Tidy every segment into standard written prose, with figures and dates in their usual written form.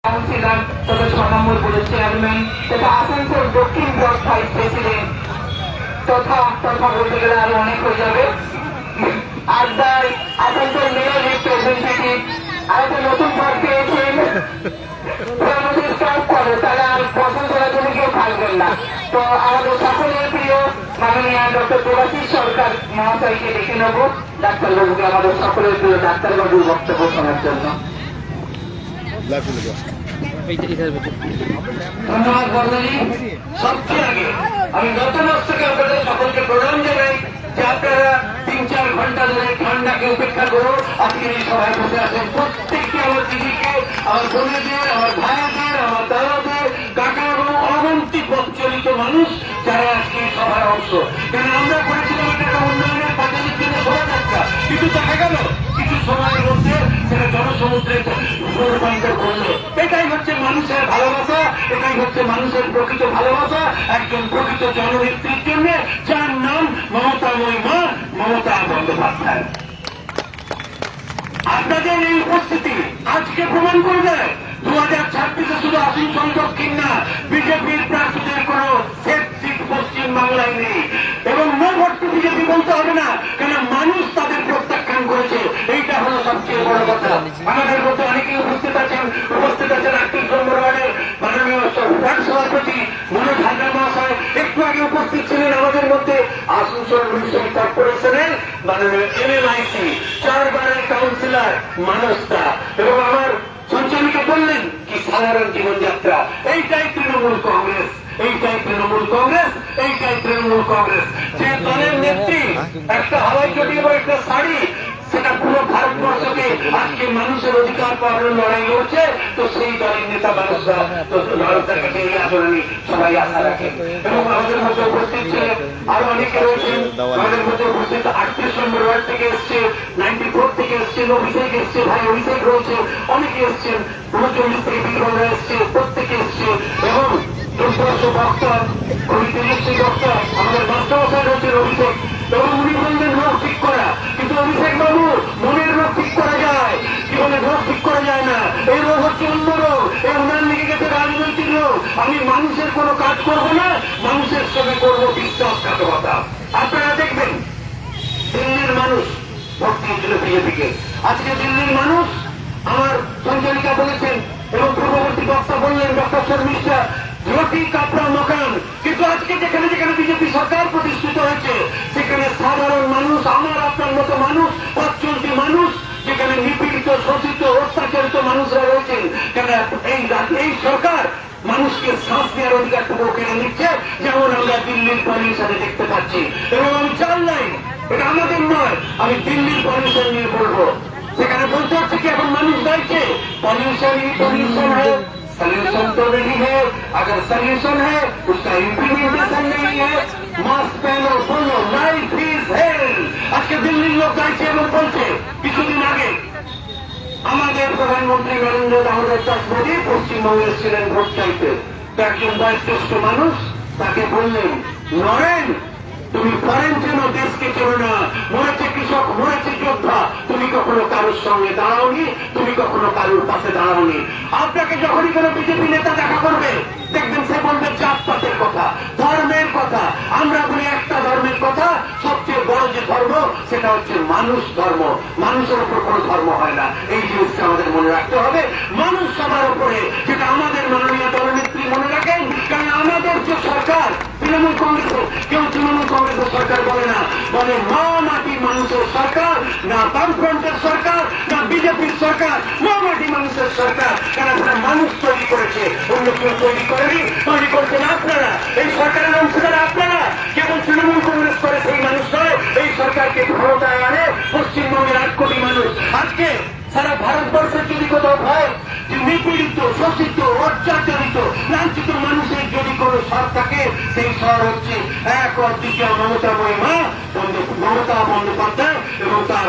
Councillor তথা ৬ নম্বর বোর্ডের chairman তথা আসানসোল দক্ষিণ ব্লক ভাইস প্রেসিডেন্ট তথা বলতে গেলে আরো অনেক হয়ে যাবে। আড্ডায় আসানসোল মেয়র রিপ্রেজেন্টেটিভ আরেকটা নতুন পদ পেয়েছেন, আমাদের স্টপ করে তারা আর পছন্দ করার জন্য কেউ থাকবেন না। তো আমাদের সকলের প্রিয় মাননীয় ডক্টর দেবাশিস সরকার মহাশয়কে ডেকে নেব, ডাক্তারবাবুকে আমাদের সকলের প্রিয় ডাক্তারবাবুর বক্তব্য শোনার জন্য। ধন্যবাদ বর্ণনী। সবচেয়ে আগে আমি নতমস্তকে আপনাদের সকলকে প্রণাম জানাই যে আপনারা ৩-৪ ঘন্টা ধরে ঠান্ডাকে উপেক্ষা করো আজকে এই সভায় বসে আছেন। প্রত্যেককে আমার দিদিকে, আমার বোনেদের, আমার ভাইদের, আমার দাদাদের, কাকা এবং অগন্তি পথচলিত মানুষ যারা আজকে এই সভার অংশ। কারণ আমরা করেছিলাম একটা উন্নয়নের পাঁচালির জন্য শোভাযাত্রা, কিন্তু দেখা গেল কিছু সময়ের মধ্যে সেটা জনসমুদ্রে রূপান্তর করলো। এটাই হচ্ছে মানুষের ভালোবাসা, এটাই হচ্ছে মানুষের প্রকৃত ভালোবাসা একজন প্রকৃত জননেত্রীর জন্য, যার নাম মমতাময়ী মা মমতা বন্দ্যোপাধ্যায়। আপনাদের এই উপস্থিতি আজকে প্রমাণ করে দেয় 2026-এ শুধু আসন সংখ্যক কিনা বিজেপির প্রার্থীদের কোন সেফ সিট পশ্চিম বাংলায় নেই, এবং নো ভোট টু বিজেপি বলতে হবে না, কেন মানুষ তাদের প্রত্যাখ্যান করেছে। এইটা হলো সবচেয়ে বড় কথা। আমাদের মধ্যে অনেকেই উপস্থিত আছেন 38 নম্বর ওয়ার্ডের মাননীয় ওয়ার্ড সভাপতি মনোজ হাজরা মহাশয়, একটু আগে উপস্থিত ছিলেন আমাদের মধ্যে আসানসোল মিউনিসিপাল কর্পোরেশনের মাননীয় MMIC 4 বারের কাউন্সিলর মানসদা, এবং আমার সঞ্চালিকা বললেন কি সাধারণ জীবনযাত্রা। এইটাই তৃণমূল কংগ্রেস, এইটাই তৃণমূল কংগ্রেস, এইটাই তৃণমূল কংগ্রেস। যে দলের নেত্রী একটা হাওয়াই চটি এবং একটা শাড়ি, সেটা পুরো ভারতবর্ষকে আজকে মানুষের অধিকার পাওয়ার লড়াই লড়ছে, তো সেই দলের নেতা মানুষরা তো মানুষের কাছে এই আচরণে সবাই আশা রাখে। এবং আমাদের মধ্যে উপস্থিত ছিলেন আরো অনেকে রয়েছেন, আমাদের মধ্যে উপস্থিত 38 নম্বর ওয়ার্ড থেকে এসছে, 94 থেকে এসছেন, অভিষেক এসছে, ভাই অভিষেক রয়েছে, অনেকে এসছেন, 39 থেকে বিক্রমরা এসছে, প্রত্যেকে এসছে, এবং বক্তা কবি তেজস্বী বক্তা আমাদের মাস্টারমশাই রয়েছেন অভিষেক, এবং উনি বললেন রোগ ঠিক করা, কিন্তু অভিষেক বাবু মনের রোগ ঠিক করা যায়, জীবনের রোগ ঠিক করা যায় না। এই রোগ হচ্ছে অন্য রোগ, এই উনার লেগে গেছে রাজনৈতিক রোগ। আমি মানুষের কোনো কাজ করবো না, মানুষের সঙ্গে করবো বিশ্বাসঘাতকতা। আপনারা দেখবেন দিল্লির মানুষ ভোট দিয়েছিল বিজেপিকে, আজকে দিল্লির মানুষ, আমার সঞ্চালিকা বলেছেন এবং পূর্ববর্তী বক্তা বললেন ডক্টর শর্মিষ্ঠা, রুটি কাপড়া মকান, কিন্তু আজকে যেখানে যেখানে বিজেপি সরকার প্রতিষ্ঠিত হয়েছে সেখানে সাধারণ মানুষ, আমার আপনার মতো মানুষ, পথ চলতি মানুষ, যেখানে নিপীড়িত, শোষিত, অত্যাচারিত মানুষরা রয়েছেন, কেন এই সরকার মানুষকে শ্বাস নেওয়ার অধিকারটুকু কেড়ে নিচ্ছে, যেমন আমরা দিল্লির পলিউশনে দেখতে পাচ্ছি। এবং আমি চাল নাই, এটা আমাদের নয়, আমি দিল্লির পলিউশন নিয়ে বলবো। সেখানে বলতে হচ্ছে কি এখন মানুষ গাইছে पॉल्यूशन ही पॉल्यूशन है, सॉल्यूशन तो नहीं है, अगर सॉल्यूशन है उसका इम्प्लीमेंटेशन नहीं है। मास्क पहनो, बोलो लाइफ इज हेल। আজকে দিল্লির লোক গাইছে এবং বলছে। কিছুদিন আগে আমাদের প্রধানমন্ত্রী নরেন্দ্র দামোদর দাস মোদী পশ্চিমবঙ্গে ছিলেন ভোট চাইতে, একজন বয়োজ্যেষ্ঠ মানুষ তাকে বললেন, নরেন তুমি ফরেন চেন, দেশকে চেনো না, মরেছে কৃষক, মরেছে যোদ্ধা, তুমি কখনো কারোর সঙ্গে দাঁড়াওনি, তুমি কখনো কারোর পাশে দাঁড়াওনি। আপনাকে যখনই কোনো বিজেপি নেতা দেখা করবে দেখবেন সে বলবে জাতপাতের কথা, ধর্মের কথা। আমরা বলি একটা ধর্মের কথা, সবচেয়ে বড় যে ধর্ম সেটা হচ্ছে মানুষ ধর্ম, মানুষের উপর কোনো ধর্ম হয় না। এই জিনিসটা আমাদের মনে রাখতে হবে, মানুষ সবার উপরে, যেটা আমাদের মাননীয় দলনেত্রী মনে রাখেন। কারণ আমাদের যে সরকার তৃণমূল কংগ্রেসের, কেউ তৃণমূল কংগ্রেসের সরকার বলে না, বলে মা মাটি মানুষের সরকার, না বামফ্রন্টের সরকার, না বিজেপির সরকার, মা মাটি মানুষের সরকার। কারণ সেটা মানুষ তৈরি করেছে, অন্য কেউ তৈরি করেনি, তৈরি করছেন আপনারা, এই সরকারের অংশীদার আপনারা। কেবল তৃণমূল কংগ্রেস করে সেই মানুষ নয়, এই সরকারকে ক্ষমতায় আনে পশ্চিমবঙ্গের 8 কোটি মানুষ। আজকে সারা ভারতবর্ষের যদি কোথাও হয় যে নিপীড়িত, শোষিত, অত্যাচারিত, লাঞ্ছিত মানুষের যদি কোনো শহর থাকে, সেই শহর হচ্ছে এক অদ্বিতীয় মমতাময়ী মা মমতা বন্দ্যোপাধ্যায় এবং তার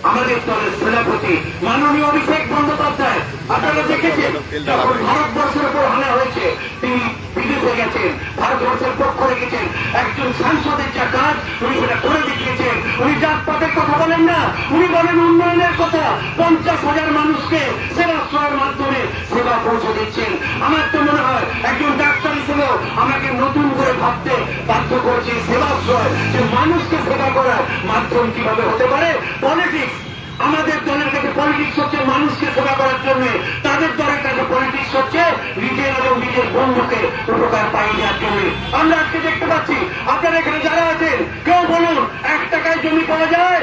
আমাদের দলের সেনাপতি মাননীয় অভিষেক বন্দ্যোপাধ্যায়। আপনারা দেখেছেন যখন ভারতবর্ষের উপর হানা হয়েছে তিনি বিদেশে গেছেন, ভারতবর্ষের পক্ষ রেখেছেন, একজন সাংসদের যা কাজ উনি সেটা করে দেখিয়েছেন। উনি জাতপাতের কথা বলেন না, উনি বলেন উন্নয়নের কথা। 50,000 মানুষকে সেবাশ্রয়ের মাধ্যমে সেবা পৌঁছে দিচ্ছেন। আমার তো মনে হয় একজন ডাক্তার হিসেবেও আমাকে নতুন করে ভাবতে বাধ্য করছে সেবাশ্রয়, যে মানুষকে সেবা করার মাধ্যম কিভাবে হতে পারে। পলিটিক্স, আমাদের দলের কাছে পলিটিক্স হচ্ছে মানুষকে সেবা করার জন্য, তাদের দলের কাছে পলিটিক্স হচ্ছে নিজের এবং নিজের বন্ধুকে উপকার পাই দেওয়ার জন্য। আমরা আজকে দেখতে পাচ্ছি, আপনারা এখানে যারা আছেন কেউ বলুন 1 টাকায় জমি পাওয়া যায়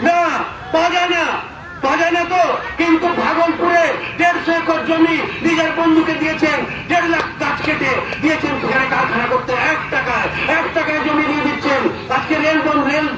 না, পাওয়া যায় না, পাওয়া যায় না তো। কিন্তু ভাগলপুরে 150 একর জমি নিজের বন্ধুকে দিয়েছেন, 1.5 লাখ গাছ কেটে দিয়েছেন সেখানে কারখানা করতে। 1 টাকায় জমি দিয়ে দিচ্ছেন। আজকে রেল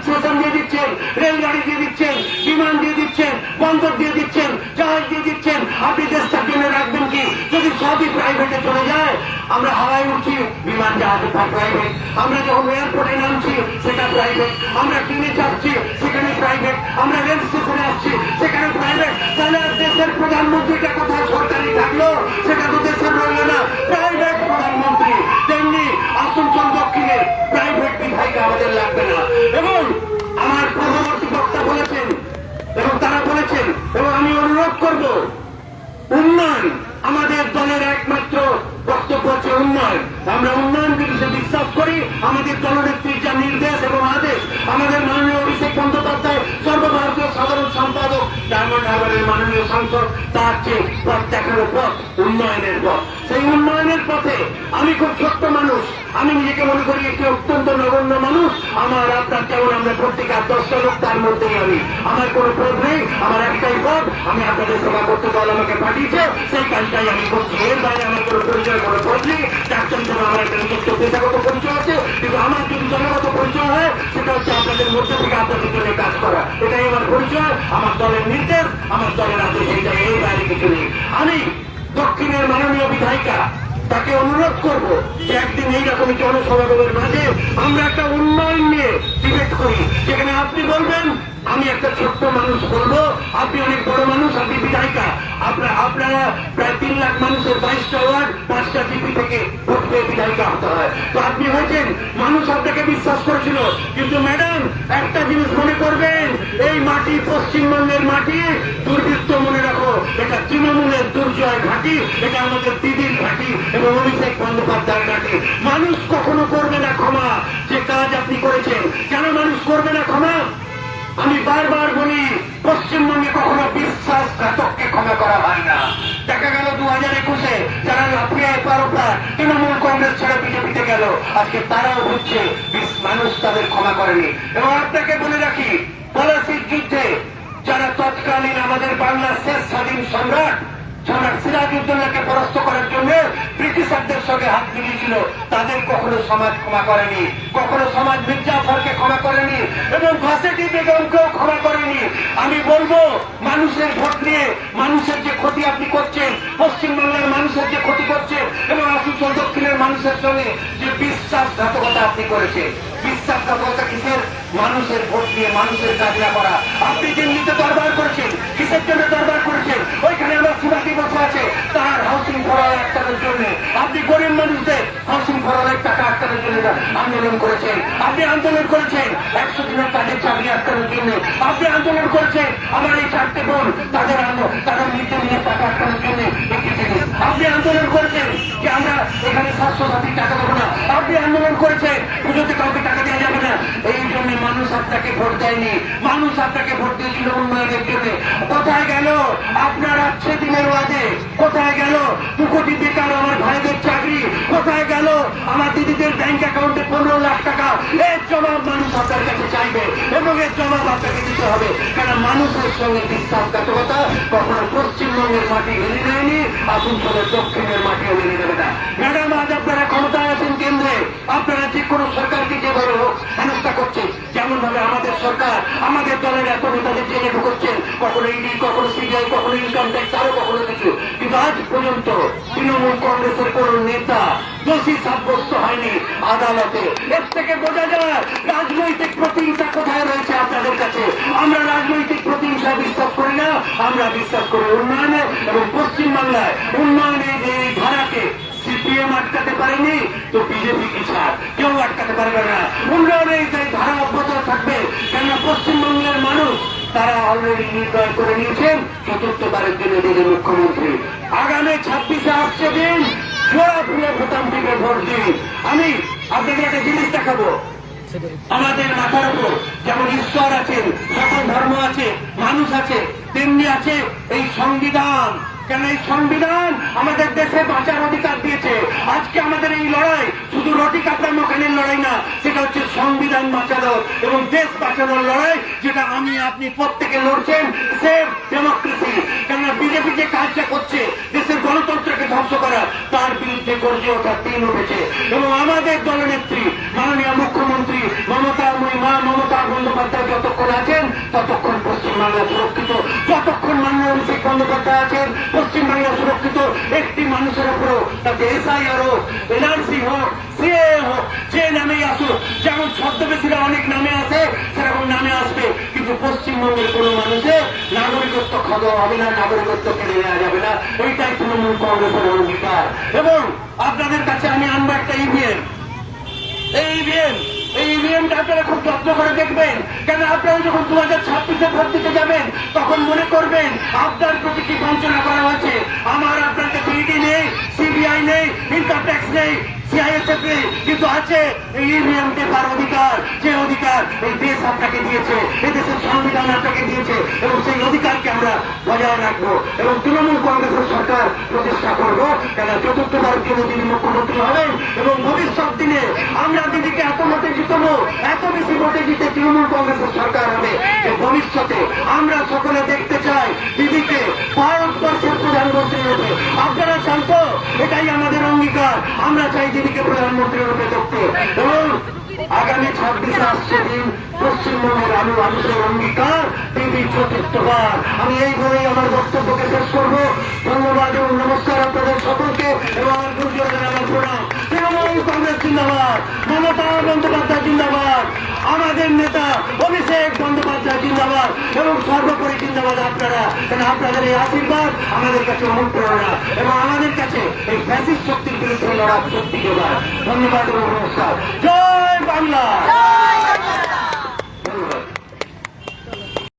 স্টেশন দিয়ে দিচ্ছেন, রেলগাড়ি দিয়ে দিচ্ছেন, বিমান দিয়ে দিচ্ছেন, বন্দর দিয়ে দিচ্ছেন, জাহাজ দিয়ে দিচ্ছেন। আপনি দেশটা কিনে রাখবেন কি যদি সবই প্রাইভেটে চলে যায়? আমরা হাওয়ায় উঠছি, বিমান জাহাজ প্রাইভেট। আমরা যখন এয়ারপোর্টে নামছি সেটা প্রাইভেট। আমরা ট্রেনে চাপছি সেখানে প্রাইভেট। আমরা রেল স্টেশনে আসছি সেখানে প্রাইভেট। তাহলে আর দেশের প্রধানমন্ত্রীটা কোথায় সরকারি থাকলো? সেটা তো দেশের রইল না, প্রাইভেট প্রধানমন্ত্রী। তেমনি আসানসোল দক্ষিণে প্রাইভেট বিধায়িকা আমাদের লাগবে না। এবং আমার পূর্ববর্তী বক্তা বলেছেন এবং তারা বলেছেন, এবং আমি অনুরোধ করব, উন্নয়ন আমাদের দলের একমাত্র বক্তব্য হচ্ছে উন্নয়ন। আমরা উন্নয়ন বিষয়ে বিশ্বাস করি। আমাদের দলনেত্রীর যা নির্দেশ এবং আদেশ, আমাদের মাননীয় অভিষেক বন্দ্যোপাধ্যায় সর্বভারতীয় সাধারণ সম্পাদক, ডায়মন্ড হারবারের মাননীয় সাংসদ, তার যে পথ দেখানো পথ উন্নয়নের পথ, সেই উন্নয়নের পথে আমি খুব ছোট্ট মানুষ, আমি নিজেকে মনে করি একটি অত্যন্ত নগণ্য মানুষ। আমার আপনার যেমন আমরা পত্রিকার 10টা লোক, তার মধ্যেই আমি। আমার কোনো পদ নেই, আমার একটাই পদ, আমি আপনাদের সেবা করতে দল আমাকে পাঠিয়েছে, সেই কাজটাই আমি করছি। এর বাইরে আমার কোনো পরিচয়, কোনো পদ নেই। ডাক্তার হিসেবে আমার একটা নিজস্ব পেশাগত পরিচয় আছে, কিন্তু আমার যদি জনগত পরিচয় হয় সেটা হচ্ছে আপনাদের মধ্যে থেকে আপনাদের জন্য কাজ করা। এটাই আমার পরিচয়, আমার দলের নির্দেশ, আমার দলের আদেশ, এইটাই, এর বাইরে কিছু নেই। আমি দক্ষিণের মাননীয় বিধায়িকা তাকে অনুরোধ করব যে একদিন এইরকম জনসমাগমের মাঝে আমরা একটা উন্নয়ন নিয়ে ডিবেট করি, যেখানে আপনি বলবেন, আমি একটা ছোট্ট মানুষ বলবো, আপনি অনেক বড় মানুষ, আপনি বিধায়িকা, আপনারা প্রায় 3 লাখ মানুষের 22টা ওয়ার্ড, 5টা জিপি থেকে ভোট পেয়ে বিধায়িকা হতে হয়। তো আপনি হয়েছেন, মানুষ আপনাকে বিশ্বাস করেছিল। কিন্তু ম্যাডাম, একটা জিনিস মনে করবেন, এই মাটি পশ্চিমবঙ্গের মাটি, দুর্বৃত্ত মনে রাখো, এটা তৃণমূলের দুর্জয় ঘাঁটি, এটা আমাদের দিদির ঘাঁটি এবং অভিষেক বন্দ্যোপাধ্যায়ের ঘাঁটি। মানুষ কখনো করবে না ক্ষমা যে কাজ আপনি করেছেন। কেন মানুষ করবে না ক্ষমা? আমি বারবার বলি, পশ্চিমবঙ্গে কখনো বিশ্বাসঘাতককে ক্ষমা করা হয় না। দেখা গেল 2021-এ যারা লাফিয়ে পারোপার তৃণমূল কংগ্রেস ছেড়ে বিজেপিতে গেল, আজকে তারাও বুঝছে মানুষ তাদের ক্ষমা করেনি। এবং আপনাকে বলে রাখি, পলাশির যুদ্ধে যারা তৎকালীন আমাদের বাংলার শেষ স্বাধীন সম্রাট সিরাজউদ্দৌলাকে পরাস্ত করার জন্য ব্রিটিশারদের সঙ্গে হাত মিলিয়েছিল, তাদের কখনো সমাজ ক্ষমা করেনি, কখনো সমাজ মির্জাফরকে ক্ষমা করেনি এবং ঘাসেটি বেগমকেও ক্ষমা করেনি। আমি বলবো, মানুষের ভোট নিয়ে মানুষের যে ক্ষতি আপনি করছেন, পশ্চিমবাংলার মানুষের যে ক্ষতি করছেন এবং আসানসোল দক্ষিণের মানুষের সঙ্গে যে বিশ্বাসঘাতকতা আপনি করেছেন, বিশ্বাসঘাতকতা কিসের? মানুষের ভোট নিয়ে মানুষের কাজ না করা। আপনি দিল্লিতে দরবার করেছেন, কিসের জন্য দরবার করেছেন? ওইখানে আমার শিবাজি বসে আছে, তার হাউসিং ফরার আটকানোর জন্য। আপনি গরিব মানুষদের হাউসিং ফরারের টাকা আটকানোর জন্য আন্দোলন করেছেন। আপনি আন্দোলন করেছেন 100 দিনের কাজের চাকরি আটকানোর জন্য। আপনি আন্দোলন করেছেন আমার এই 4টে বোন, তাদের মৃত্যু নিয়ে টাকা আটকানোর জন্য একটি জিনিস। আপনি আন্দোলন করেছেন যে আমরা এখানে 700 সাথী টাকা দেবো না। আপনি আন্দোলন করেছেন পুজোতে কাউকে টাকা দেওয়া যাবে না। এই জন্য মানুষ আপনাকে ভোট দেয়নি, মানুষ আপনাকে ভোট দিয়েছিল উন্নয়নের জন্য। কোথায় গেল আপনার 8 দিনের ওয়াদে? কোথায় গেল 2 কোটি বেকার আমার ভাইদের চাকরি? কোথায় গেল আমার দিদিদের ব্যাংক অ্যাকাউন্টে 15 লাখ টাকা? এর জবাব মানুষ আপনার কাছে চাইবে এবং এর জবাব আপনাকে দিতে হবে। কারণ মানুষের সঙ্গে বিশ্বাসঘাতকতা কখনো পশ্চিমবঙ্গের মাটি মেনে নেয়নি, আসানসোলের দক্ষিণের মাটিও মেনে নেবে না। ম্যাডাম, আজ আপনারা ক্ষমতায় আছেন কেন্দ্রে, আপনারা যে কোনো সরকারকে যেভাবে হোক হেনস্থা করছেন। যেমন ভাবে আমাদের সরকার আমাদের দলের এত নেতাদের জেলে ঢুকছেন, কখনো ইডি, কখনো সিবিআই, কখনো ইনকাম ট্যাক্স, আরো কখনো কিছু। কিন্তু আজ পর্যন্ত তৃণমূল কংগ্রেসের কোন নেতা দোষী সাব্যস্ত হয়নি আদালতে। এর থেকে বোঝা যায় রাজনৈতিক প্রতিহিংসা কোথায় রয়েছে আপনাদের কাছে। আমরা রাজনৈতিক প্রতিহিংসা বিশ্বাস করি না, আমরা বিশ্বাস করি উন্নয়নে। এবং পশ্চিমবাংলায় উন্নয়নের যে ধারাকে সিপিএম আটকাতে পারেনি, তো বিজেপি কি ছাড়, কেউ আটকাতে পারবে না। উন্নয়নের যে ধারা অব্যাহত থাকবে, কেননা পশ্চিমবঙ্গের মানুষ তারা অলরেডি নির্ণয় করে নিয়েছেন চতুর্থবারের জন্য তিনি মুখ্যমন্ত্রী। আগামী 26-এ আসছে দিন, জোড়া ফুলে ভোটাম দিকে ভোট দিন। আমি আপনাদের একটা জিনিস দেখাবো, আমাদের মাথার উপর যেমন ঈশ্বর আছেন, সকল ধর্ম আছে, মানুষ আছে, তেমনি আছে এই সংবিধান। কেন এই সংবিধান আমাদের দেশে বাঁচার অধিকার দিয়েছে। আজকে আমাদের এই লড়াই শুধু রটি কাপড়া মখানের লড়াই না, সেটা হচ্ছে সংবিধান বাঁচানোর এবং দেশ বাঁচানোর লড়াই, যেটা আমি আপনি প্রত্যেকে লড়ছেন। Save democracy. কেননা বিজেপি যে কাজটা করছে দেশের গণতন্ত্রকে ধ্বংস করা, তার বিরুদ্ধে গর্জে ওঠার দিন উঠেছে। এবং আমাদের দলনেত্রী মাননীয় মুখ্যমন্ত্রী মমতা বন্দ্যোপাধ্যায় যতক্ষণ আছেন ততক্ষণ পশ্চিমবাংলা সুরক্ষিত। যতক্ষণ মাননীয় অভিষেক বন্দ্যোপাধ্যায় আছেন পশ্চিমবাংলা সুরক্ষিত। একটি মানুষের উপরও, তাতে SIR হোক, NRC হোক, CAA হোক, যে নামেই আসুক, যেমন ছদ্মবেশীরা অনেক নামে আসে সেরকম নামে আসবে, কিন্তু পশ্চিমবঙ্গের কোন মানুষের নাগরিকত্ব খাওয়া হবে না, নাগরিকত্ব কেড়ে নেওয়া যাবে না। এইটাই তৃণমূল কংগ্রেসের অঙ্গীকার। এবং আপনাদের কাছে আমি আনবো একটা EVM। এই ইভিএমটা আপনারা খুব যত্ন করে দেখবেন, কেন আপনারা যখন 2026-এ ভোট দিতে যাবেন তখন মনে করবেন আপনার প্রতি কি বঞ্চনা করা হয়েছে। আমার আপনার কাছে ED নেই, CBI নেই, ইনকাম ট্যাক্স নেই, CISF নেই, কিন্তু আছে এই ইভিএম দেবার অধিকার। যে অধিকার এই দেশ আপনাকে দিয়েছে, এই দেশের সংবিধান আপনাকে দিয়েছে, এবং সেই অধিকারকে আমরা বজায় রাখবো। এবং তৃণমূল কংগ্রেসের সরকার প্রতিষ্ঠা করবো, কেন চতুর্থবারের জন্য তিনি মুখ্যমন্ত্রী হবেন। এবং ভবিষ্যৎ দিনে আমরা দিদিকে এত ভোটে জিতবো, এত বেশি ভোটে জিতে তৃণমূল কংগ্রেসের সরকার হবে যে ভবিষ্যতে আমরা সকলে দেখতে চাই দিদিকে ভারতবর্ষের প্রধানমন্ত্রী রূপে। আপনারা শান্ত, এটাই আমাদের অঙ্গীকার। আমরা চাই দিদিকে প্রধানমন্ত্রী রূপে দেখতে। এবং আগামী 26-এ আসছে দিন, পশ্চিমবঙ্গের আমি মানুষের অঙ্গীকার দিদি চতুর্থবার। আমি এই বলেই আমার বক্তব্যকে শেষ করবো। ধন্যবাদ এবং নমস্কার আপনাদের সকলকে, এবং আমার গুরুজনদের আমার প্রণাম। তৃণমূল কংগ্রেস জিন্দাবাদ, মমতা বন্দ্যোপাধ্যায় জিন্দাবাদ, আমাদের নেতা অভিষেক বন্দ্যোপাধ্যায় জিন্দাবাদ, এবং সর্বোপরি জিন্দাবাদ আপনারা। কারণ আপনাদের এই আশীর্বাদ আমাদের কাছে অনুপ্রেরণা, এবং আমাদের কাছে এই ফ্যাসিস্ট শক্তির বিরুদ্ধে লড়ার শক্তি যোগায়। ধন্যবাদ এবং নমস্কার। জয় বাংলা।